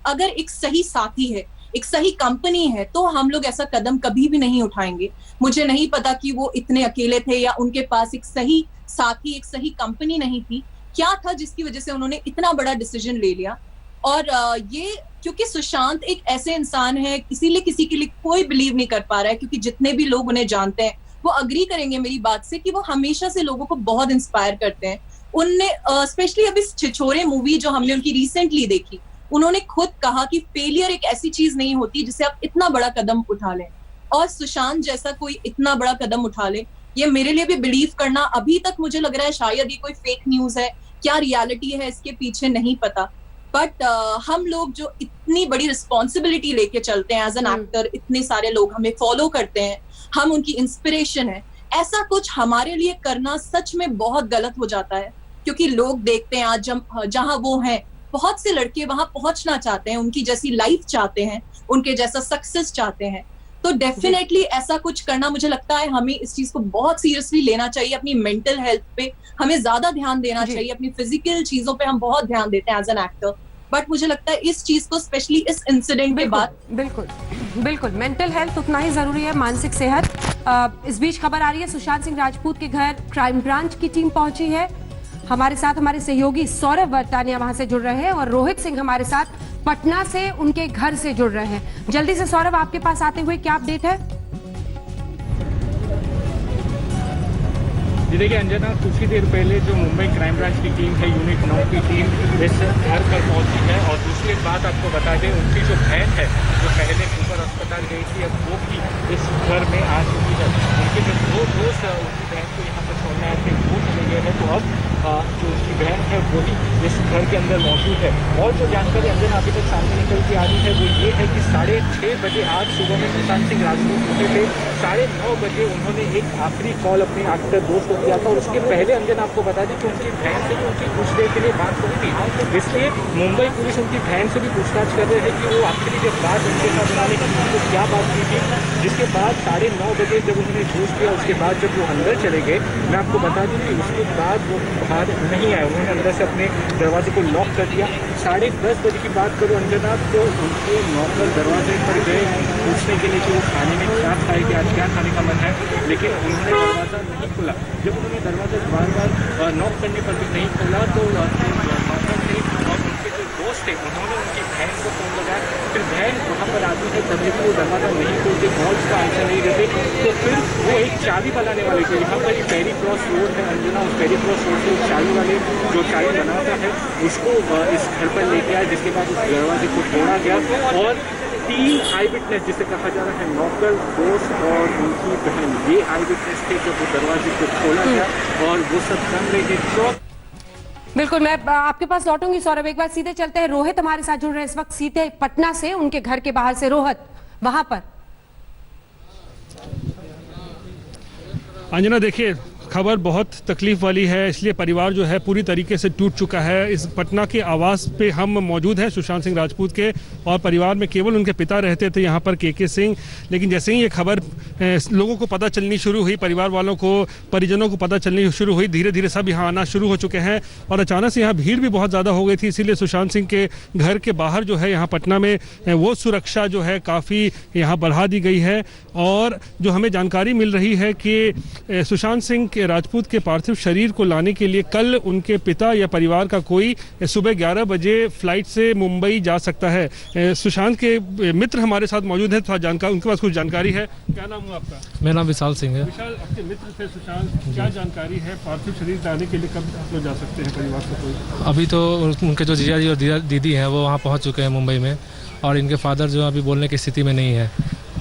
अगर एक सही साथी है, एक सही कंपनी है, तो हम लोग ऐसा कदम कभी भी नहीं उठाएंगे। मुझे नहीं पता कि वो इतने अकेले थे या उनके पास एक सही साथी, एक सही कंपनी नहीं थी, क्या था जिसकी वजह से उन्होंने इतना बड़ा डिसीजन ले लिया। और ये क्योंकि सुशांत एक ऐसे इंसान है, इसीलिए किसी के लिए कोई बिलीव नहीं कर पा रहा है, क्योंकि जितने भी लोग उन्हें जानते हैं वो अग्री करेंगे मेरी बात से कि वो हमेशा से लोगों को बहुत इंस्पायर करते हैं। उनने स्पेशली अभी छिछोरे मूवी जो हमने उनकी रिसेंटली देखी, उन्होंने खुद कहा कि फेलियर एक ऐसी चीज नहीं होती जिसे आप इतना बड़ा कदम उठा लें, और सुशांत जैसा कोई इतना बड़ा कदम उठा ले, ये मेरे लिए भी बिलीव करना अभी तक मुझे लग रहा है शायद ये कोई फेक न्यूज है, क्या रियलिटी है इसके पीछे नहीं पता। बट हम लोग जो इतनी बड़ी रिस्पॉन्सिबिलिटी लेके चलते हैं एज एन एक्टर, इतने सारे लोग हमें फॉलो करते हैं, हम उनकी इंस्पिरेशन है, ऐसा कुछ हमारे लिए करना सच में बहुत गलत हो जाता है। क्योंकि लोग देखते हैं आज जहां वो हैं, बहुत से लड़के वहां पहुंचना चाहते हैं, उनकी जैसी लाइफ चाहते हैं, उनके जैसा सक्सेस चाहते हैं। तो डेफिनेटली ऐसा कुछ करना, मुझे लगता है हमें इस चीज को बहुत सीरियसली लेना चाहिए। अपनी मेंटल हेल्थ पे हमें ज्यादा ध्यान देना चाहिए, अपनी फिजिकल चीजों पे हम बहुत ध्यान देते हैं एज एन एक्टर, बट मुझे लगता है इस चीज को स्पेशली इस इंसिडेंट के बाद बिल्कुल मेंटल हेल्थ उतना ही जरूरी है, मानसिक सेहत। इस बीच खबर आ रही है सुशांत सिंह राजपूत के घर क्राइम ब्रांच की टीम पहुंची है। हमारे साथ हमारे सहयोगी सौरभ वर्तानिया वहां से जुड़ रहे हैं और रोहित सिंह हमारे साथ पटना से उनके घर से जुड़ रहे हैं। जल्दी से सौरभ, आपके पास आते हुए क्या अपडेट है? जी देखिए अंजना, कुछ ही देर पहले जो मुंबई क्राइम ब्रांच की टीम है, यूनिट 9 की टीम इस घर पर पहुंची है। और दूसरी बात आपको बता दें, उनकी जो बहन है जो पहले ऊपर अस्पताल गई थी, अब वो भी इस घर में आ चुकी है। उनके जो दो दोस्त उनकी बहन को यहाँ पर छोड़ने आए थे वो चले गए हैं, तो अब जो उसकी बहन है वो भी इस घर के अंदर मौजूद है। और जो जानकारी अंजना अभी तक सामने निकल के आ रही है वो ये है कि 6:30 बजे आज सुबह में सुशांत सिंह राजपूत उठे थे। 9:30 बजे उन्होंने एक आखिरी कॉल अपने एक्टर दोस्त को किया था, और उसके पहले अंजना आपको बता दें कि उनकी बहन से भी उनकी कुछ देर के लिए बात हुई थी। इसलिए मुंबई पुलिस उनकी बहन से भी पूछताछ कर रहे हैं कि वो आखिरी जब बात उनके साथ बनाने की तो क्या बात की थी। जिसके बाद 9:30 बजे जब उन्होंने जूस किया, उसके बाद जब वो अंदर चले गए, मैं आपको बता दूं कि उसके बाद वो बाहर नहीं आए, उन्होंने अंदर से अपने दरवाजे को लॉक कर दिया। 10:30 बजे की बात करूँ अंजना, तो उनके नौकर दरवाजे पर गए पूछने के लिए कि वो खाने में क्या खाएगी, आज क्या खाने का मन है, लेकिन उन्होंने दरवाज़ा नहीं खुला। जब उन्होंने दरवाज़ा बार नॉक करने पर भी नहीं खोला तो नौकर थे और उनके जो दोस्त थे उन्होंने उनकी बहन को फ़ोन लगाया। फिर बहन वहाँ पर आती है, तभी भी वो दरवाज़ा नहीं खोलते, कॉल्स का आंसर नहीं देते। तो फिर वो एक चाबी बनाने वाले थे, यहाँ पर पेरी क्रॉस रोड है अंजना, उस पेरी क्रॉस रोड से चाबी वाले जो चाबी बनाता है उसको इस घर पर लेके आए। जिसके बाद उस दरवाजे को तोड़ा गया और 3 आई विटनेस जिसे कहा जा रहा है, नौकर, दोस्त और उनकी बहन, ये आई विटनेस थे जब वो दरवाजे को खोला गया और वो सब कर रहे थे। बिल्कुल, मैं आपके पास लौटूंगी सौरभ। एक बार सीधे चलते हैं, रोहित हमारे साथ जुड़ रहे हैं इस वक्त सीधे पटना से, उनके घर के बाहर से। रोहित, वहां पर अंजना, देखिए खबर बहुत तकलीफ वाली है, इसलिए परिवार जो है पूरी तरीके से टूट चुका है। इस पटना के आवास पे हम मौजूद हैं सुशांत सिंह राजपूत के, और परिवार में केवल उनके पिता रहते थे यहाँ पर, के सिंह। लेकिन जैसे ही ये खबर लोगों को पता चलनी शुरू हुई, परिवार वालों को, परिजनों को पता चलनी शुरू हुई, धीरे धीरे सब यहाँ आना शुरू हो चुके हैं। और अचानक से यहाँ भीड़ भी बहुत ज़्यादा हो गई थी, इसीलिए सुशांत सिंह के घर के बाहर जो है यहाँ पटना में वो सुरक्षा जो है काफ़ी यहाँ बढ़ा दी गई है। और जो हमें जानकारी मिल रही है कि सुशांत सिंह के राजपूत के पार्थिव शरीर को लाने के लिए कल उनके पिता या परिवार का कोई सुबह 11 बजे फ्लाइट से मुंबई जा सकता है। सुशांत के मित्र हमारे साथ मौजूद हैं, थोड़ा जानकारी, उनके पास कुछ जानकारी है। क्या नाम है आपका? मेरा नाम विशाल सिंह है। विशाल, आपके मित्र थे सुशांत, क्या जानकारी है? पार्थिव शरीर लाने के लिए कब आप लोग जा सकते हैं परिवार से कोई? अभी तो उनके जो जीजा जी और दीदी हैं वो वहाँ पहुँच चुके हैं मुंबई में, और इनके फादर जो अभी बोलने की स्थिति में नहीं है।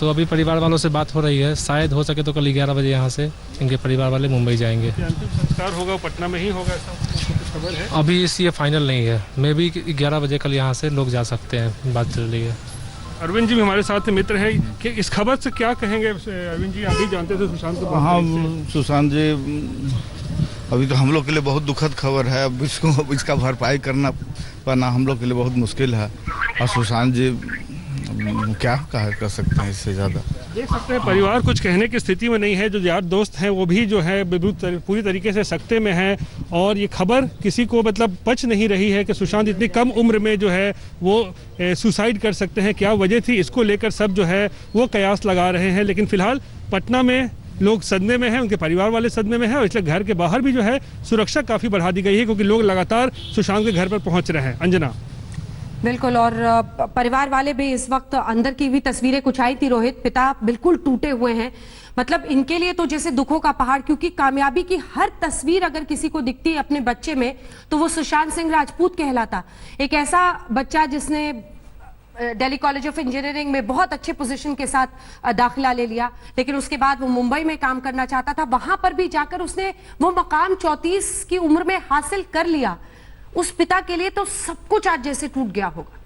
तो अभी परिवार वालों से बात हो रही है, शायद हो सके तो कल 11 बजे यहाँ से इनके परिवार वाले मुंबई जाएंगे। अंतिम संस्कार होगा पटना में ही होगा, ऐसा कुछ खबर है? अभी ये फाइनल नहीं है, मे भी 11 बजे कल यहाँ से लोग जा सकते हैं, बात चल रही है। अरविंद जी भी हमारे साथ मित्र हैं, कि इस खबर से क्या कहेंगे? अरविंद जी, आप भी जानते थे सुशांत को? हाँ, सुशांत जी अभी तो हम लोग के लिए बहुत दुखद खबर है। अब इसका भरपाई करना पाना हम लोग के लिए बहुत मुश्किल है। और सुशांत जी क्या कर सकते हैं इससे ज़्यादा? देख सकते हैं परिवार कुछ कहने की स्थिति में नहीं है। जो यार दोस्त हैं वो भी जो है पूरी तरीके से सख्ते में हैं, और ये खबर किसी को मतलब पच नहीं रही है कि सुशांत इतनी कम उम्र में जो है वो सुसाइड कर सकते हैं। क्या वजह थी, इसको लेकर सब जो है वो कयास लगा रहे हैं। लेकिन फिलहाल पटना में लोग सदमे में हैं, उनके परिवार वाले सदमे में हैं, और इसलिए घर के बाहर भी जो है सुरक्षा काफ़ी बढ़ा दी गई है, क्योंकि लोग लगातार सुशांत के घर पर पहुँच रहे हैं। अंजना, बिल्कुल, और परिवार वाले भी इस वक्त, अंदर की भी तस्वीरें कुछ आई थी रोहित, पिता बिल्कुल टूटे हुए हैं। मतलब इनके लिए तो जैसे दुखों का पहाड़, क्योंकि कामयाबी की हर तस्वीर अगर किसी को दिखती है अपने बच्चे में तो वो सुशांत सिंह राजपूत कहलाता। एक ऐसा बच्चा जिसने दिल्ली कॉलेज ऑफ इंजीनियरिंग में बहुत अच्छे पोजीशन के साथ दाखिला ले लिया, लेकिन उसके बाद वो मुंबई में काम करना चाहता था, वहां पर भी जाकर उसने वो मकाम 34 की उम्र में हासिल कर लिया। उस पिता के लिए तो सब कुछ आज जैसे टूट गया होगा।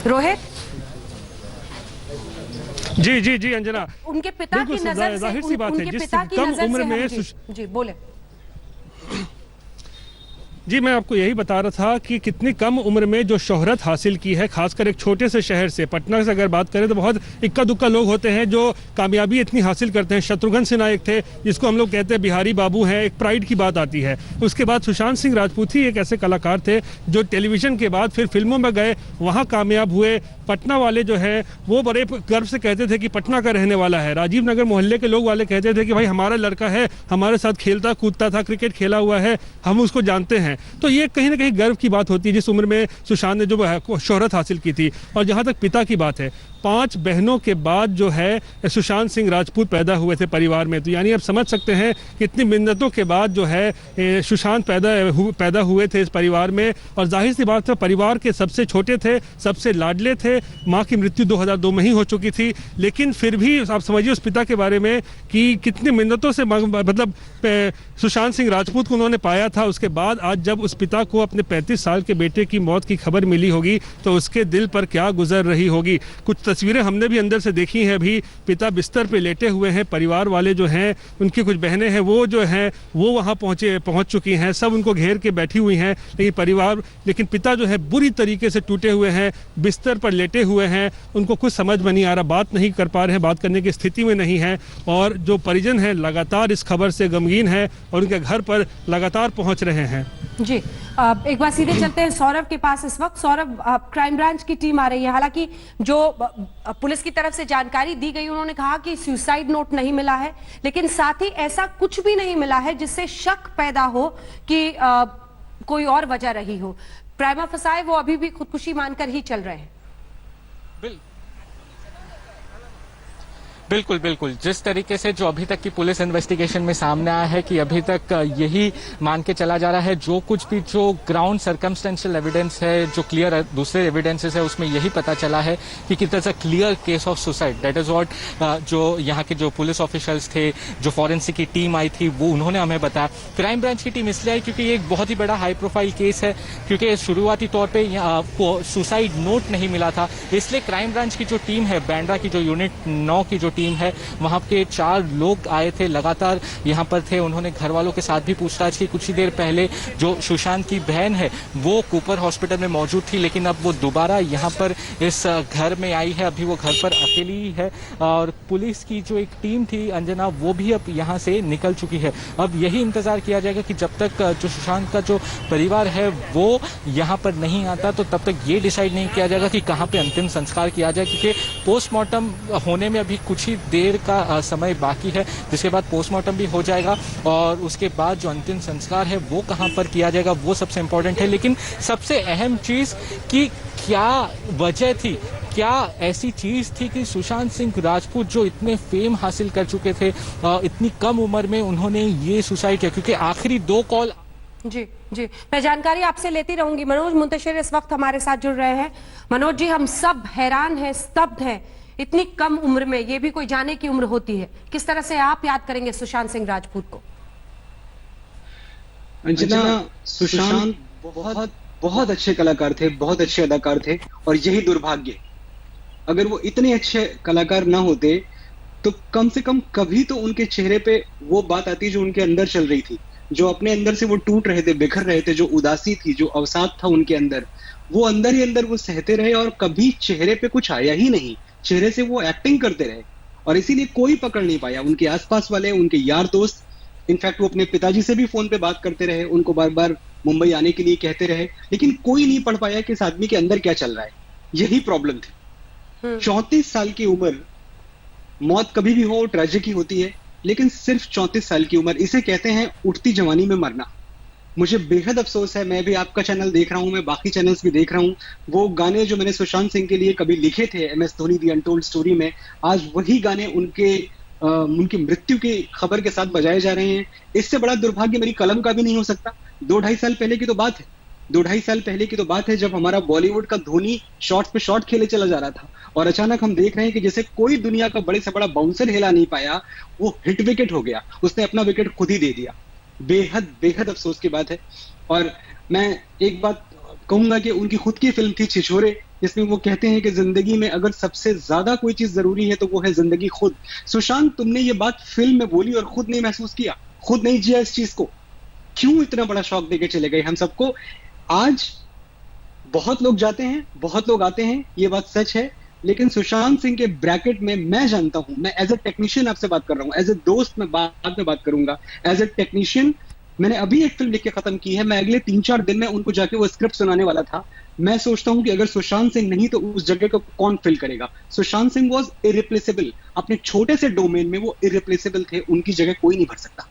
रोहित जी जी जी अंजना, उनके पिता की नजर से, जाहिर सी बात है, जिस कम उम्र में जी बोले। जी, मैं आपको यही बता रहा था कि कितनी कम उम्र में जो शोहरत हासिल की है, खासकर एक छोटे से शहर से, पटना से अगर बात करें तो बहुत इक्का दुक्का लोग होते हैं जो कामयाबी इतनी हासिल करते हैं। शत्रुघ्न सिन्हा एक थे जिसको हम लोग कहते हैं बिहारी बाबू हैं, एक प्राइड की बात आती है। उसके बाद सुशांत सिंह राजपूत ही एक ऐसे कलाकार थे जो टेलीविजन के बाद फिर फिल्मों में गए, वहाँ कामयाब हुए। पटना वाले जो है वो बड़े गर्व से कहते थे कि पटना का रहने वाला है। राजीव नगर मोहल्ले के लोग वाले कहते थे कि भाई हमारा लड़का है, हमारे साथ खेलता कूदता था, क्रिकेट खेला हुआ है, हम उसको जानते हैं। तो ये कहीं ना कहीं गर्व की बात होती है जिस उम्र में सुशांत ने जो शोहरत हासिल की थी। और जहाँ तक पिता की बात है, 5 बहनों के बाद जो है सुशांत सिंह राजपूत पैदा हुए थे परिवार में। तो यानी आप समझ सकते हैं कितनी मिन्नतों के बाद जो है सुशांत पैदा हुए थे इस परिवार में। और जाहिर सी बात है परिवार के सबसे छोटे थे, सबसे लाडले थे। माँ की मृत्यु 2002 में ही हो चुकी थी, लेकिन फिर भी आप समझिए उस पिता के बारे में कि कितनी मिन्नतों से मतलब सुशांत सिंह राजपूत को उन्होंने पाया था। उसके बाद आज जब उस पिता को अपने 35 साल के बेटे की मौत की खबर मिली होगी तो उसके दिल पर क्या गुजर रही होगी। कुछ तस्वीरें हमने भी अंदर से देखी हैं। अभी पिता बिस्तर पे लेटे हुए हैं, परिवार वाले जो हैं, उनकी कुछ बहनें हैं वो जो हैं वो वहाँ पहुँच चुकी हैं, सब उनको घेर के बैठी हुई हैं। लेकिन पिता जो है बुरी तरीके से टूटे हुए हैं, बिस्तर पर लेटे हुए हैं, उनको कुछ समझ में नहीं आ रहा, बात नहीं कर पा रहे हैं, बात करने की स्थिति में नहीं है। और जो परिजन हैं लगातार इस खबर से गमगीन है और उनके घर पर लगातार पहुँच रहे हैं। जी, एक बार सीधे चलते हैं सौरभ के पास। इस वक्त सौरभ, क्राइम ब्रांच की टीम आ रही है। हालांकि जो पुलिस की तरफ से जानकारी दी गई, उन्होंने कहा कि सुसाइड नोट नहीं मिला है, लेकिन साथ ही ऐसा कुछ भी नहीं मिला है जिससे शक पैदा हो कि कोई और वजह रही हो। प्राइमा फसाए वो अभी भी खुदकुशी मानकर ही चल रहे हैं। बिल्कुल बिल्कुल, जिस तरीके से जो अभी तक की पुलिस इन्वेस्टिगेशन में सामने आया है कि अभी तक यही मान के चला जा रहा है, जो कुछ भी जो ग्राउंड सर्कमस्टेंशियल एविडेंस है, जो क्लियर दूसरे एविडेंसेस है, उसमें यही पता चला है कि it is a clear case of suicide. That is what जो यहाँ के जो पुलिस ऑफिशियल्स थे, जो फॉरेंसिक की टीम आई थी, वो उन्होंने हमें बताया। क्राइम ब्रांच की टीम इसलिए आई क्योंकि ये एक बहुत ही बड़ा हाई प्रोफाइल केस है, क्योंकि शुरुआती तौर पर सुसाइड नोट नहीं मिला था, इसलिए क्राइम ब्रांच की जो टीम है, बांद्रा की जो यूनिट 9 की जो टीम है, वहां के 4 लोग आए थे, लगातार यहां पर थे। उन्होंने घर वालों के साथ भी पूछताछ की। कुछ ही देर पहले जो सुशांत की बहन है वो कूपर हॉस्पिटल में मौजूद थी, लेकिन अब वो दोबारा यहां पर इस घर में आई है। अभी वो घर पर अकेली ही है और पुलिस की जो एक टीम थी अंजना, वो भी अब यहां से निकल चुकी है। अब यही इंतजार किया जाएगा कि जब तक जो सुशांत का जो परिवार है वो यहां पर नहीं आता, तो तब तक ये डिसाइड नहीं किया जाएगा कि कहां पे अंतिम संस्कार किया जाए, क्योंकि पोस्टमार्टम होने में अभी कुछ ही देर का समय बाकी है, जिसके बाद पोस्टमार्टम भी हो जाएगा और उसके बाद जो अंतिम संस्कार है वो कहां पर किया जाएगा वो सबसे इंपॉर्टेंट है। लेकिन सबसे अहम चीज कि क्या वजह थी, क्या ऐसी चीज थी कि सुशांत सिंह राजपूत जो इतने फेम हासिल कर चुके थे, इतनी कम उम्र में उन्होंने ये सुसाइड किया, क्योंकि आखिरी 2 कॉल। जी जी, मैं जानकारी आपसे लेती रहूंगी। मनोज मुंतशिर इस वक्त हमारे साथ जुड़ रहे हैं। मनोज जी, हम सब हैरान हैं, स्तब्ध हैं, इतनी कम उम्र में, ये भी कोई जाने की उम्र होती है। किस तरह से आप याद करेंगे सुशांत सिंह राजपूत को? अंजना, सुशांत बहुत बहुत अच्छे कलाकार थे, बहुत अच्छे अदाकार थे, और यही दुर्भाग्य, अगर वो इतने अच्छे कलाकार ना होते तो कम से कम कभी तो उनके चेहरे पे वो बात आती जो उनके अंदर चल रही थी, जो अपने अंदर से वो टूट रहे थे, बिखर रहे थे, जो उदासी थी, जो अवसाद था उनके अंदर, वो अंदर ही अंदर वो सहते रहे और कभी चेहरे पे कुछ आया ही नहीं। चेहरे से वो एक्टिंग करते रहे और इसीलिए कोई पकड़ नहीं पाया। उनके आसपास वाले, उनके यार दोस्त, इनफैक्ट वो अपने पिताजी से भी फोन पे बात करते रहे, उनको बार बार मुंबई आने के लिए कहते रहे, लेकिन कोई नहीं पढ़ पाया कि इस आदमी के अंदर क्या चल रहा है। यही प्रॉब्लम थी। 34 साल की उम्र, मौत कभी भी हो ट्रेजिक ही होती है, लेकिन सिर्फ 34 साल की उम्र, इसे कहते हैं उठती जवानी में मरना। मुझे बेहद अफसोस है, मैं भी आपका चैनल देख रहा हूं, मैं बाकी चैनल्स भी देख रहा हूं, वो गाने जो मैंने सुशांत सिंह के लिए कभी लिखे थे MS Dhoni the untold story में, आज वही गाने उनकी मृत्यु की खबर के साथ बजाए जा रहे हैं। इससे बड़ा दुर्भाग्य मेरी कलम का भी नहीं हो सकता। 2-2.5 साल पहले की तो बात है, 2-2.5 साल पहले की तो बात है जब हमारा बॉलीवुड का धोनी शॉट पे शॉट खेले चला जा रहा था और अचानक हम देख रहे हैं कि जैसे कोई दुनिया का बड़े से बड़ा बाउंसर हिला नहीं पाया, वो हिट विकेट हो गया, उसने अपना विकेट खुद ही दे दिया। बेहद बेहद अफसोस की बात है। और मैं एक बात कहूंगा कि उनकी खुद की फिल्म थी छिछोरे, जिसमें वो कहते हैं कि जिंदगी में अगर सबसे ज्यादा कोई चीज जरूरी है तो वो है जिंदगी खुद। सुशांत, तुमने ये बात फिल्म में बोली और खुद नहीं महसूस किया, खुद नहीं जिया इस चीज को, क्यों इतना बड़ा शौक देके चले गए हम सबको? आज बहुत लोग जाते हैं, बहुत लोग आते हैं, ये बात सच है, लेकिन सुशांत सिंह के ब्रैकेट में मैं जानता हूं, मैं एज ए टेक्नीशियन आपसे बात कर रहा हूं, एज ए दोस्त मैं बाद में बात करूंगा, एज ए टेक्नीशियन मैंने अभी एक फिल्म लिख के खत्म की है, मैं अगले 3-4 दिन में उनको जाके वो स्क्रिप्ट सुनाने वाला था। मैं सोचता हूं कि अगर सुशांत सिंह नहीं तो उस जगह को कौन फिल करेगा? सुशांत सिंह वॉज इरिप्लेसेबल, अपने छोटे से डोमेन में वो इरिप्लेसेबल थे, उनकी जगह कोई नहीं भर सकता।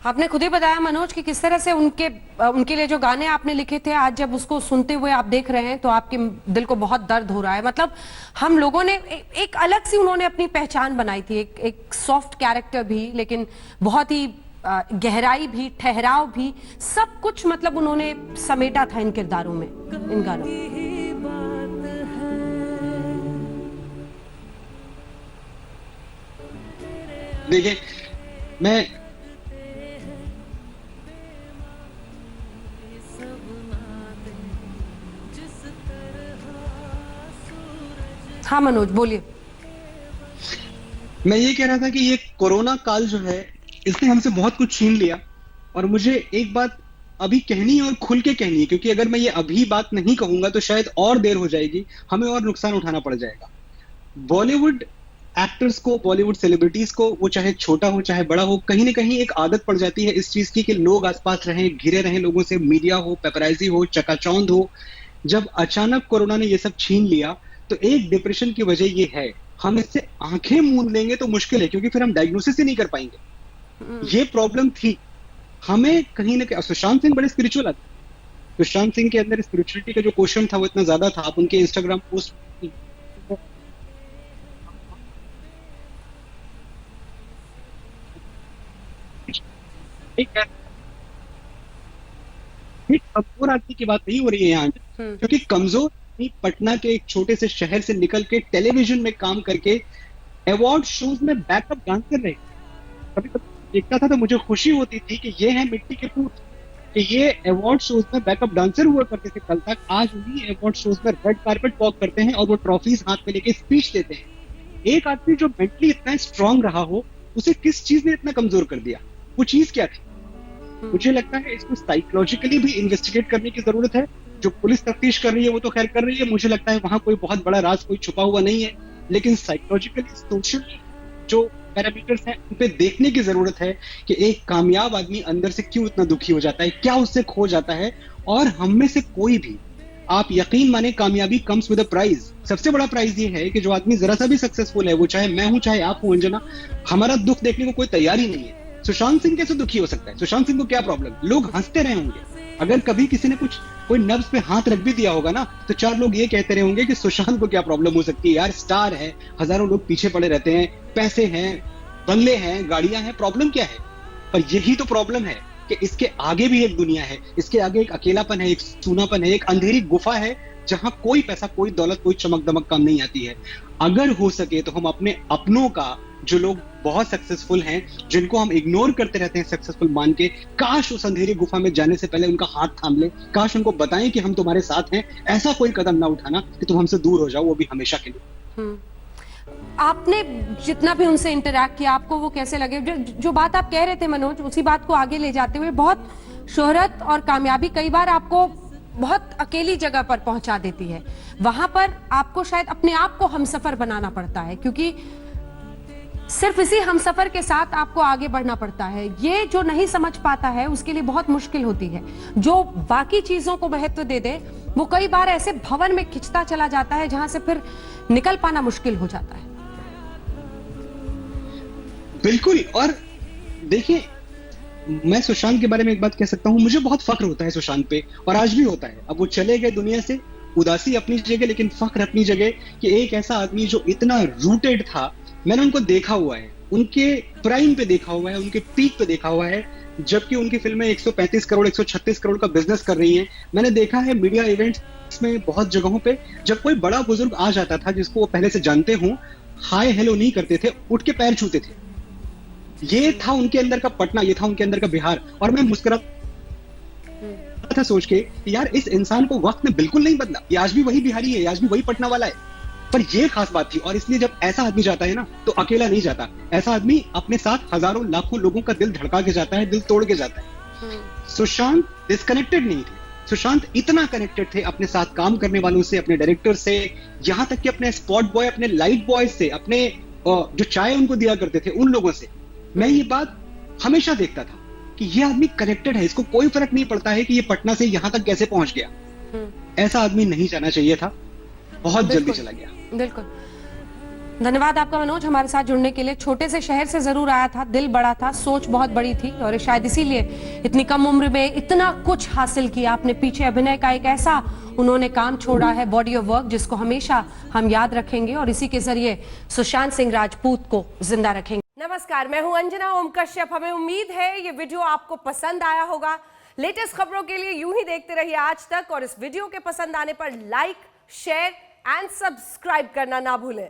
आपने खुद ही बताया मनोज कि किस तरह से उनके लिए जो गाने आपने लिखे थे, आज जब उसको सुनते हुए आप देख रहे हैं तो आपके दिल को बहुत दर्द हो रहा है। मतलब हम लोगों ने एक अलग सी उन्होंने अपनी पहचान बनाई थी, एक सॉफ्ट कैरेक्टर भी, लेकिन बहुत ही गहराई भी, ठहराव भी, सब कुछ मतलब उन्होंने समेटा था इन किरदारों में, इन गानों में। देखिए, मैं हाँ मनोज बोलिए। मैं ये कह रहा था कि ये कोरोना काल जो है इसने हमसे बहुत कुछ छीन लिया, और मुझे एक बात अभी कहनी है और खुल के कहनी है, क्योंकि अगर मैं ये अभी बात नहीं कहूंगा तो शायद और देर हो जाएगी, हमें और नुकसान उठाना पड़ जाएगा। बॉलीवुड एक्टर्स को, बॉलीवुड सेलिब्रिटीज को, वो चाहे छोटा हो चाहे बड़ा हो, कहीं ना कहीं एक आदत पड़ जाती है इस चीज की कि लोग आसपास रहें, घिरे रहें लोगों से, मीडिया हो, पेपराइजी हो, चकाचौंध हो। जब अचानक कोरोना ने ये सब छीन लिया तो एक डिप्रेशन की वजह ये है, हम इससे आंखें मूंद लेंगे तो मुश्किल है, क्योंकि फिर हम डायग्नोसिस ही नहीं कर पाएंगे। ये प्रॉब्लम थी हमें कहीं ना कहीं। सुशांत सिंह बड़े स्पिरिचुअल आदमी, सुशांत सिंह के अंदर स्पिरिचुअलिटी का जो क्वेश्चन था वो इतना ज्यादा था। आप उनके इंस्टाग्राम पोस्ट एक कमजोर आदमी की बात नहीं हो रही है यहाँ, क्योंकि कमजोर आदमी पटना के एक छोटे से शहर से निकल के टेलीविजन में काम करके अवार्ड शोज में बैकअप डांसर रहे। कभी कभी देखता था तो मुझे खुशी होती थी कि ये है मिट्टी के पूत, कि ये अवार्ड शोज में बैकअप डांसर हुआ करते थे कल तक, आज उन्हीं अवार्ड शोज में रेड कार्पेट वॉक करते हैं और वो ट्रॉफीज हाथ में लेके स्पीच देते हैं। एक आदमी जो मेंटली इतना स्ट्रांग रहा हो, उसे किस चीज ने इतना कमजोर कर दिया? वो चीज क्या थी? मुझे लगता है इसको साइकोलॉजिकली भी इन्वेस्टिगेट करने की जरूरत है। जो पुलिस तफ्तीश कर रही है वो तो खैर कर रही है, मुझे लगता है वहां कोई बहुत बड़ा राज कोई छुपा हुआ नहीं है, लेकिन साइकोलॉजिकली सोशल जो पैरामीटर्स हैं उन पे देखने की जरूरत है कि एक कामयाब आदमी अंदर से क्यों इतना दुखी हो जाता है, क्या उससे खो जाता है। और हम में से कोई भी, आप यकीन माने, कामयाबी कम्स विद अ प्राइज। सबसे बड़ा प्राइज ये है कि जो आदमी जरा सा भी सक्सेसफुल है, वो चाहे मैं हूं चाहे आप हो अंजना, हमारा दुख देखने को कोई तैयार ही नहीं है। सुशांत सिंह कैसे दुखी हो सकता है? सुशांत सिंह को क्या प्रॉब्लम? लोग हंसते रहे होंगे। अगर कभी किसी ने कोई नब्ज पे हाथ रख भी दिया होगा ना, तो 4 लोग ये कहते रहे होंगे कि सुशांत को क्या प्रॉब्लम हो सकती है यार, स्टार है, हजारों लोग पीछे पड़े रहते हैं, पैसे हैं, बंगले हैं, गाड़ियां हैं, प्रॉब्लम क्या है? पर यही तो प्रॉब्लम है कि इसके आगे भी एक दुनिया है, इसके आगे एक अकेलापन है, एक सूनापन है, एक अंधेरी गुफा है जहां कोई पैसा, कोई दौलत, कोई चमक दमक काम नहीं आती है। अगर हो सके तो हम अपने अपनों का, जो लोग बहुत सक्सेसफुल हैं, जिनको हम इग्नोर करते रहते हैं सक्सेसफुल मान के, काश उस अंधेरी गुफा में जाने से पहले उनका हाथ थाम ले, काश उनको बताएं कि हम तुम्हारे साथ हैं। ऐसा कोई कदम ना उठाना कि तुम हमसे दूर हो जाओ, वो भी हमेशा के लिए। आपने जितना भी उनसे इंटरैक्ट किया, आपको वो कैसे लगे? जो बात आप कह रहे थे मनोज, उसी बात को आगे ले जाते हुए, बहुत शोहरत और कामयाबी कई बार आपको बहुत अकेली जगह पर पहुंचा देती है। वहां पर आपको शायद अपने आप को हमसफर बनाना पड़ता है, क्योंकि सिर्फ इसी हमसफर के साथ आपको आगे बढ़ना पड़ता है। ये जो नहीं समझ पाता है उसके लिए बहुत मुश्किल होती है। जो बाकी चीजों को महत्व दे दे, वो कई बार ऐसे भवन में खिंचता चला जाता है जहां से फिर निकल पाना मुश्किल हो जाता है। बिल्कुल। और देखिए, मैं सुशांत के बारे में एक बात कह सकता हूं, मुझे बहुत फख्र होता है सुशांत पे, और आज भी होता है। अब वो चले गए दुनिया से, उदासी अपनी जगह लेकिन फख्र अपनी जगह, कि एक ऐसा आदमी जो इतना रूटेड था। मैंने उनको देखा हुआ है, उनके प्राइम पे देखा हुआ है, उनके पीक पे देखा हुआ है, जबकि उनकी फिल्में 135 करोड़ 136 करोड़ का बिजनेस कर रही हैं। मैंने देखा है मीडिया इवेंट्स में बहुत जगहों पे, जब कोई बड़ा बुजुर्ग आ जाता था जिसको वो पहले से जानते हों, हाय हेलो नहीं करते थे, उठ के पैर छूते थे। ये था उनके अंदर का पटना, ये था उनके अंदर का बिहार। और मैं मुस्कुरा था सोच के, यार इस इंसान को वक्त ने बिल्कुल नहीं बदला, ये आज भी वही बिहारी है, आज भी वही पटना वाला है। पर ये खास बात थी, और इसलिए जब ऐसा आदमी जाता है ना, तो अकेला नहीं जाता। ऐसा आदमी अपने साथ हजारों लाखों लोगों का दिल धड़का के जाता है, दिल तोड़ के जाता है। सुशांत डिस्कनेक्टेड नहीं थे, सुशांत इतना कनेक्टेड थे अपने साथ काम करने वालों से, अपने डायरेक्टर से, यहां तक कि अपने स्पॉट बॉय, अपने लाइट बॉय से, अपने जो चाय उनको दिया करते थे उन लोगों से। मैं ये बात हमेशा देखता था कि ये आदमी कनेक्टेड है, इसको कोई फर्क नहीं पड़ता है कि ये पटना से यहां तक कैसे पहुंच गया। ऐसा आदमी नहीं जाना चाहिए था, बहुत जल्दी चला गया। बिल्कुल। धन्यवाद आपका मनोज, हमारे साथ जुड़ने के लिए। छोटे से शहर से जरूर आया था, दिल बड़ा था, सोच बहुत बड़ी थी, और शायद इसीलिए इतनी कम उम्र में इतना कुछ हासिल किया। अपने पीछे अभिनय का एक ऐसा उन्होंने काम छोड़ा है, बॉडी ऑफ वर्क, जिसको हमेशा हम याद रखेंगे, और इसी के जरिए सुशांत सिंह राजपूत को जिंदा रखेंगे। नमस्कार, मैं हूं अंजना ओम कश्यप। हमें उम्मीद है ये वीडियो आपको पसंद आया होगा। लेटेस्ट खबरों के लिए यूं ही देखते रहिए आज तक, और इस वीडियो के पसंद आने पर लाइक, शेयर एंड सब्सक्राइब करना ना भूलें।